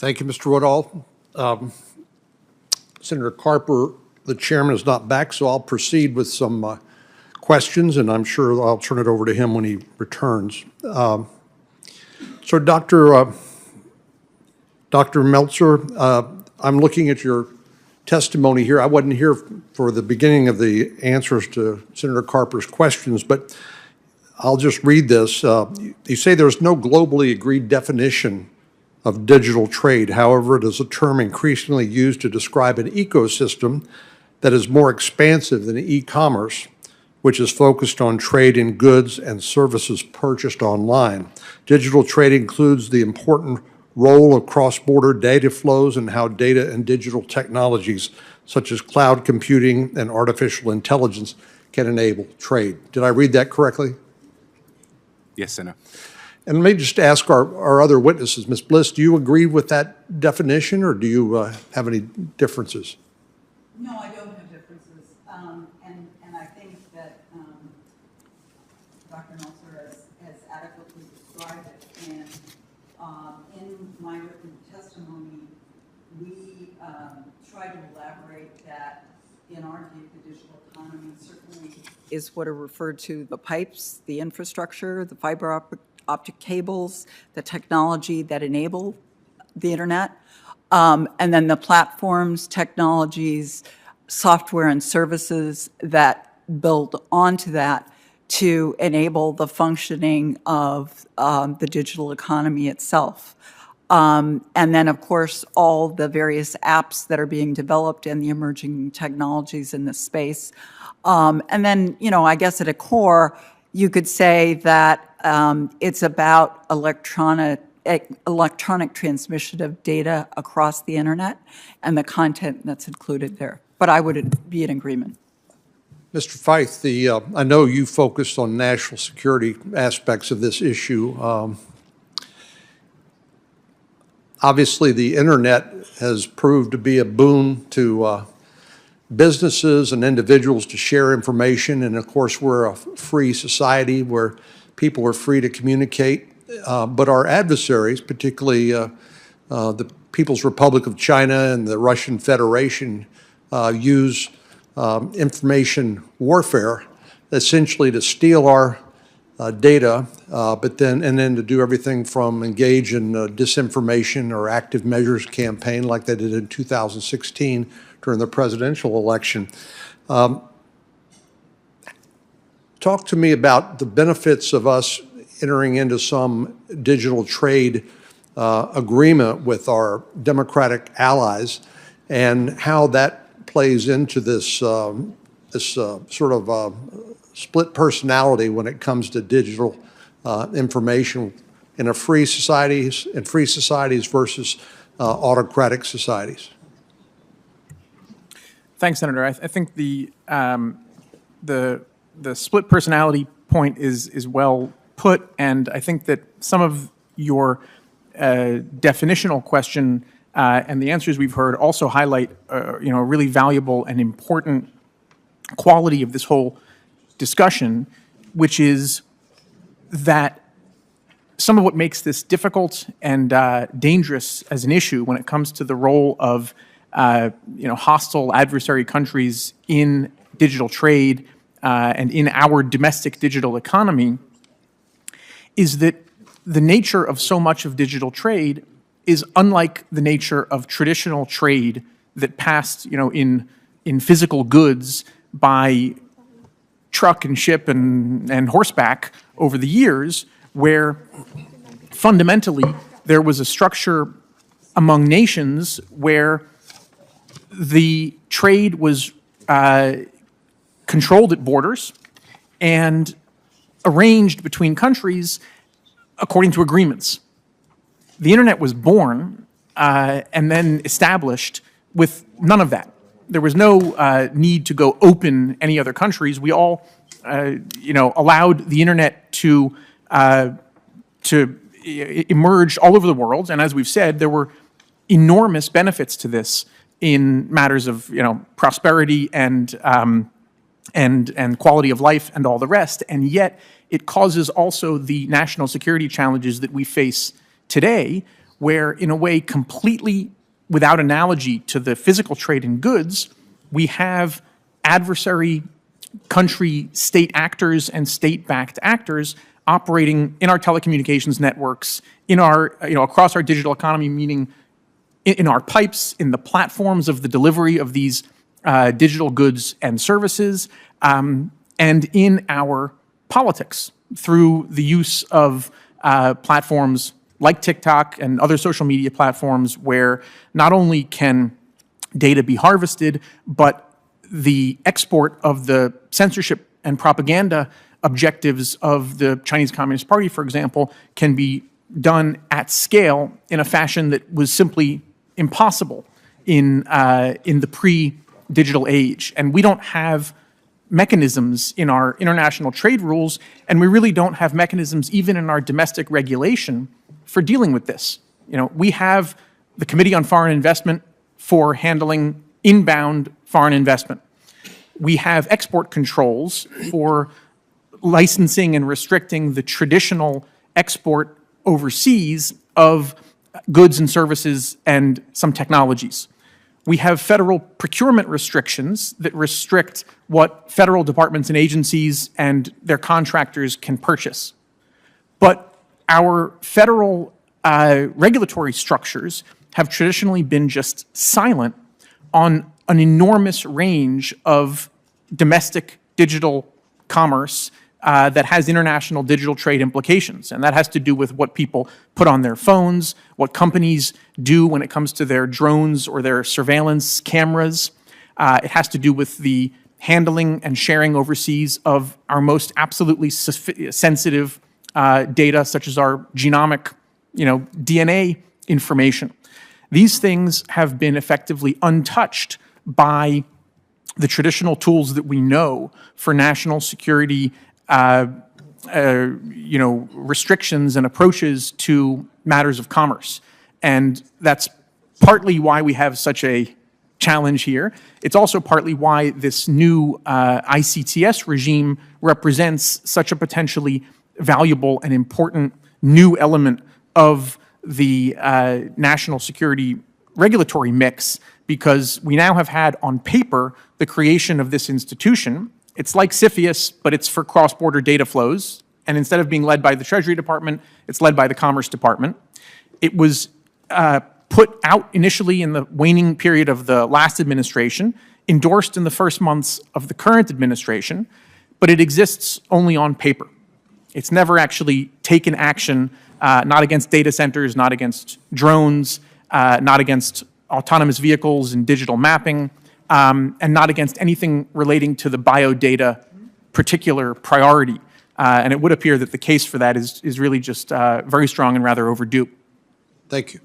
Thank you, Mr. Woodall. Senator Carper, the chairman, is not back, so I'll proceed with some questions, and I'm sure I'll turn it over to him when he returns. So, Dr. Meltzer, I'm looking at your testimony here. I wasn't here for the beginning of the answers to Senator Carper's questions, but I'll just read this. You say there's no globally agreed definition of digital trade. However, it is a term increasingly used to describe an ecosystem that is more expansive than e-commerce, which is focused on trade in goods and services purchased online. Digital trade includes the important role of cross-border data flows and how data and digital technologies such as cloud computing and artificial intelligence can enable trade. Did I read that correctly? Yes, Senator. And let me just ask our other witnesses. Ms. Bliss, do you agree with that definition, or do you have any differences? No, I don't have differences. And I think that Dr. Meltzer has adequately described it. And in my written testimony, we try to elaborate that, in our view, the digital economy certainly is what are referred to the pipes, the infrastructure, the fiber optic cables, the technology that enable the internet, and then the platforms, technologies, software and services that build onto that to enable the functioning of the digital economy itself. And then, of course, all the various apps that are being developed and the emerging technologies in this space. And then, you know, I guess at a core, you could say that it's about electronic transmission of data across the internet and the content that's included there. But I would be in agreement. Mr. Feith, I know you focused on national security aspects of this issue. Obviously, the internet has proved to be a boon to businesses and individuals to share information. And of course, we're a free society where people are free to communicate. But our adversaries, particularly the People's Republic of China and the Russian Federation, use information warfare essentially to steal our data, but then to do everything from engage in disinformation or active measures campaign like they did in 2016 during the presidential election. Talk to me about the benefits of us entering into some digital trade agreement with our democratic allies and how that plays into this, sort of split personality when it comes to digital information in a free societies versus autocratic societies. Thanks, Senator. I think the split personality point is well put, and I think that some of your definitional question and the answers we've heard also highlight a really valuable and important quality of this whole discussion, which is that some of what makes this difficult and dangerous as an issue when it comes to the role of hostile adversary countries in digital trade and in our domestic digital economy is that the nature of so much of digital trade is unlike the nature of traditional trade that passed, in physical goods by truck and ship and horseback over the years, where fundamentally there was a structure among nations where the trade was controlled at borders and arranged between countries according to agreements. The internet was born and then established with none of that. There was no need to go open any other countries. We all, allowed the internet to emerge all over the world. And as we've said, there were enormous benefits to this in matters of, prosperity and quality of life and all the rest. And yet it causes also the national security challenges that we face today, where, in a way completely without analogy to the physical trade in goods, we have adversary country state actors and state-backed actors operating in our telecommunications networks, in our, across our digital economy, meaning in our pipes, in the platforms of the delivery of these digital goods and services, and in our politics through the use of platforms like TikTok and other social media platforms where not only can data be harvested, but the export of the censorship and propaganda objectives of the Chinese Communist Party, for example, can be done at scale in a fashion that was simply impossible in the pre-digital age. And we don't have mechanisms in our international trade rules, and we really don't have mechanisms even in our domestic regulation for dealing with this. We have the Committee on Foreign Investment for handling inbound foreign investment. We have export controls for licensing and restricting the traditional export overseas of goods and services and some technologies. We have federal procurement restrictions that restrict what federal departments and agencies and their contractors can purchase. But our federal regulatory structures have traditionally been just silent on an enormous range of domestic digital commerce that has international digital trade implications. And that has to do with what people put on their phones, what companies do when it comes to their drones or their surveillance cameras. It has to do with the handling and sharing overseas of our most absolutely sensitive data, such as our genomic, DNA information. These things have been effectively untouched by the traditional tools that we know for national security, restrictions and approaches to matters of commerce. And that's partly why we have such a challenge here. It's also partly why this new ICTS regime represents such a potentially valuable and important new element of the national security regulatory mix, because we now have had on paper the creation of this institution. It's like CFIUS, but it's for cross-border data flows. And instead of being led by the Treasury Department, it's led by the Commerce Department. It was put out initially in the waning period of the last administration, endorsed in the first months of the current administration, but it exists only on paper. It's never actually taken action, not against data centers, not against drones, not against autonomous vehicles and digital mapping, and not against anything relating to the biodata particular priority. And it would appear that the case for that is really just very strong and rather overdue. Thank you.